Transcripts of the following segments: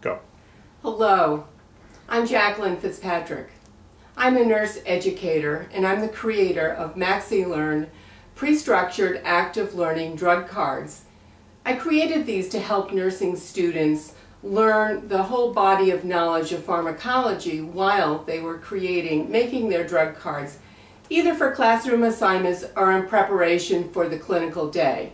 Go. Hello, I'm Jacqueline Fitzpatrick. I'm a nurse educator and I'm the creator of Maxi pre-structured active learning drug cards. I created these to help nursing students learn the whole body of knowledge of pharmacology while they were making their drug cards, either for classroom assignments or in preparation for the clinical day.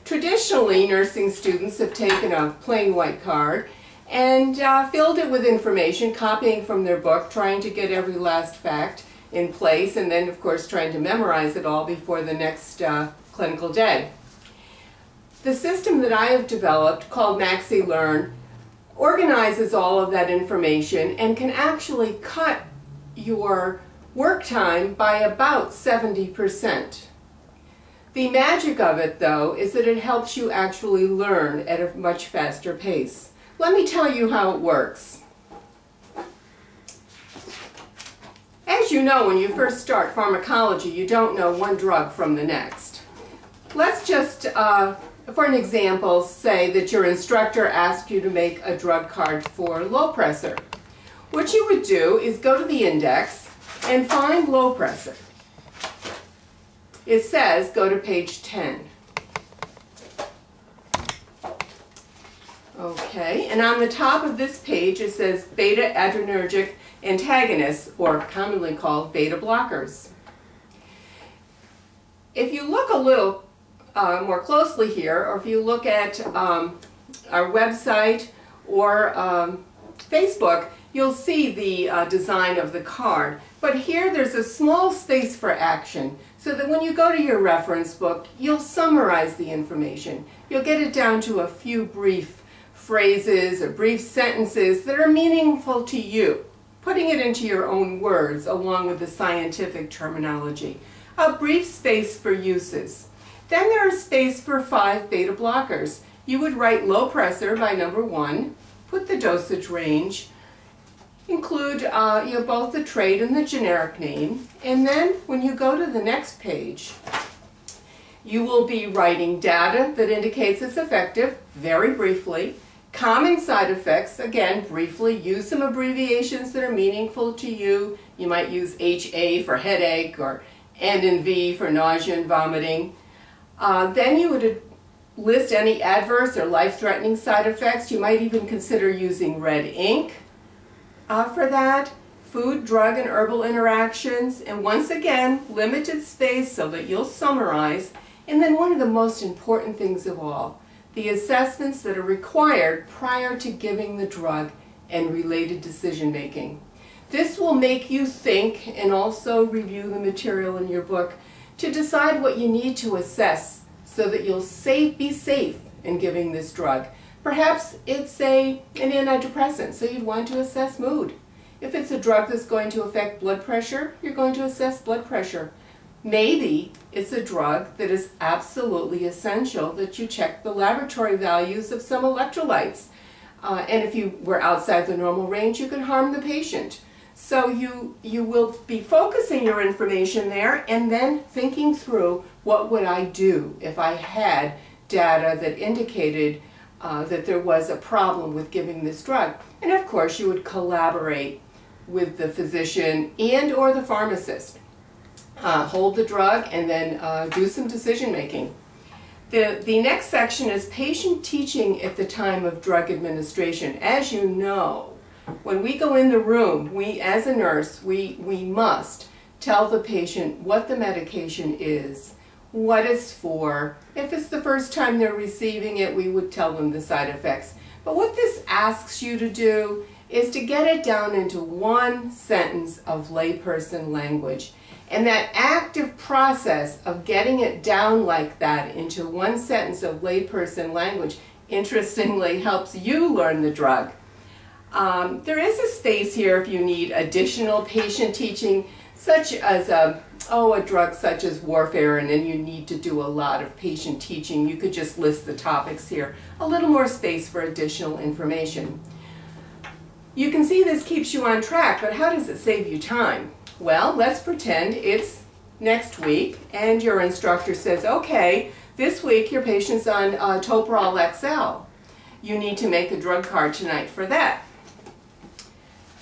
Traditionally, nursing students have taken a plain white card and filled it with information, copying from their book, trying to get every last fact in place, and then of course trying to memorize it all before the next clinical day. The system that I have developed, called Maxi organizes all of that information and can actually cut your work time by about 70%. The magic of it, though, is that it helps you actually learn at a much faster pace. Let me tell you how it works. As you know, when you first start pharmacology, you don't know one drug from the next. Let's just, for an example, say that your instructor asked you to make a drug card for low pressure. What you would do is go to the index and find low pressure. It says go to page 10. Okay, and on the top of this page it says beta adrenergic antagonists, or commonly called beta blockers. If you look a little more closely here, or if you look at our website or Facebook, you'll see the design of the card. But here there's a small space for action, so that when you go to your reference book, you'll summarize the information. You'll get it down to a few brief phrases or brief sentences that are meaningful to you, putting it into your own words along with the scientific terminology. A brief space for uses. Then there is space for 5 beta blockers. You would write low pressure by number 1, put the dosage range, include both the trade and the generic name, and then when you go to the next page, you will be writing data that indicates it's effective, very briefly, common side effects, again, briefly, use some abbreviations that are meaningful to you. You might use HA for headache or N and V for nausea and vomiting. Then you would list any adverse or life-threatening side effects. You might even consider using red ink for that. Food, drug, and herbal interactions. And once again, limited space so that you'll summarize. And then one of the most important things of all, the assessments that are required prior to giving the drug and related decision making. This will make you think and also review the material in your book to decide what you need to assess so that you'll be safe in giving this drug. Perhaps it's an antidepressant, so you'd want to assess mood. If it's a drug that's going to affect blood pressure, you're going to assess blood pressure. Maybe it's a drug that is absolutely essential that you check the laboratory values of some electrolytes. And if you were outside the normal range, you could harm the patient. So you will be focusing your information there and then thinking through, what would I do if I had data that indicated that there was a problem with giving this drug. And of course you would collaborate with the physician and or the pharmacist. Hold the drug and then do some decision making. The next section is patient teaching at the time of drug administration. As you know, when we go in the room, as a nurse, we must tell the patient what the medication is, what it's for. If it's the first time they're receiving it, we would tell them the side effects. But what this asks you to do is to get it down into one sentence of layperson language. And that active process of getting it down like that into one sentence of layperson language, interestingly, helps you learn the drug. There is a space here if you need additional patient teaching, such as a drug such as warfarin, and then you need to do a lot of patient teaching. You could just list the topics here. A little more space for additional information. You can see this keeps you on track, but how does it save you time? Well, let's pretend it's next week and your instructor says, okay, this week your patient's on Toprol XL. you need to make a drug card tonight for that.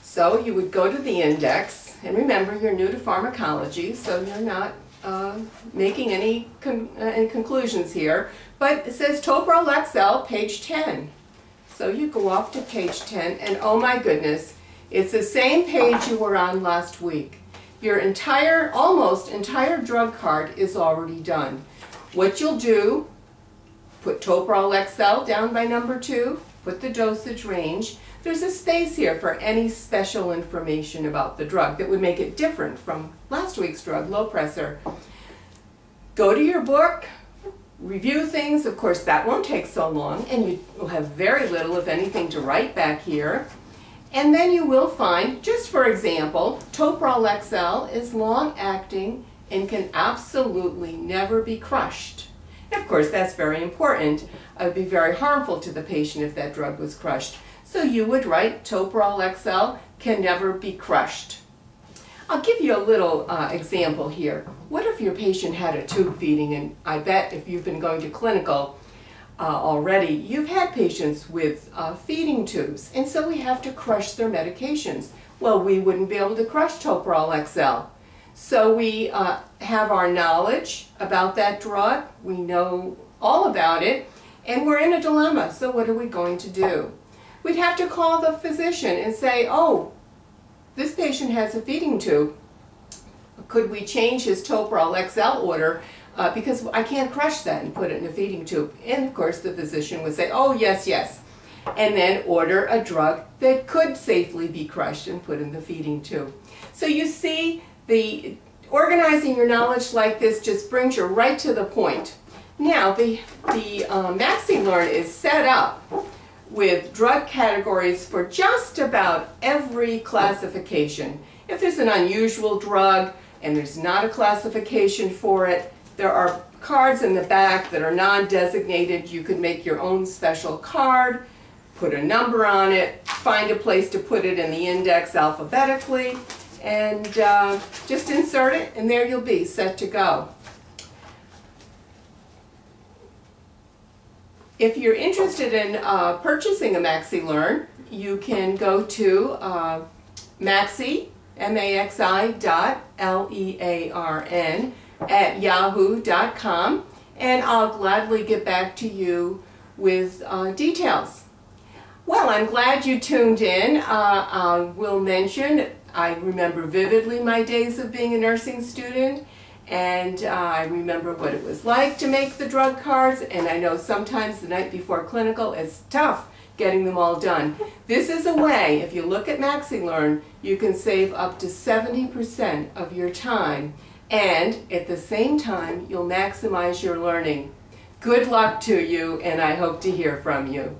So you would go to the index, and remember you're new to pharmacology, so you're not making any conclusions here, but it says Toprol XL, page 10. So you go off to page 10, and oh my goodness, it's the same page you were on last week. Your almost entire drug card is already done. What you'll do, put Toprol XL down by number 2, put the dosage range. There's a space here for any special information about the drug that would make it different from last week's drug, low pressor. Go to your book, review things. Of course, that won't take so long, and you will have very little, if anything, to write back here. And then you will find, just for example, Toprol XL is long-acting and can absolutely never be crushed. And of course, that's very important. It would be very harmful to the patient if that drug was crushed. So you would write Toprol XL can never be crushed. I'll give you a little example here. What if your patient had a tube feeding? And I bet if you've been going to clinical already, you've had patients with feeding tubes, and so we have to crush their medications. Well, we wouldn't be able to crush Toprol XL. So we have our knowledge about that drug, we know all about it, and we're in a dilemma. So what are we going to do? We'd have to call the physician and say, oh, this patient has a feeding tube. Could we change his Toprol XL order because I can't crush that and put it in a feeding tube? And of course the physician would say, oh yes, yes, and then order a drug that could safely be crushed and put in the feeding tube. So you see, the organizing your knowledge like this just brings you right to the point. Now the Maxi Learn is set up with drug categories for just about every classification. If there's an unusual drug and there's not a classification for it, there are cards in the back that are non-designated. You could make your own special card, put a number on it, find a place to put it in the index alphabetically, and just insert it, and there you'll be, set to go. If you're interested in purchasing a Maxi Learn, you can go to Maxi, maxi.learn @yahoo.com, and I'll gladly get back to you with details. Well, I'm glad you tuned in. I will mention, I remember vividly my days of being a nursing student, and I remember what it was like to make the drug cards, and I know sometimes the night before clinical it's tough getting them all done. This is a way, if you look at Maxi Learn, you can save up to 70% of your time, and at the same time you'll maximize your learning. Good luck to you, and I hope to hear from you.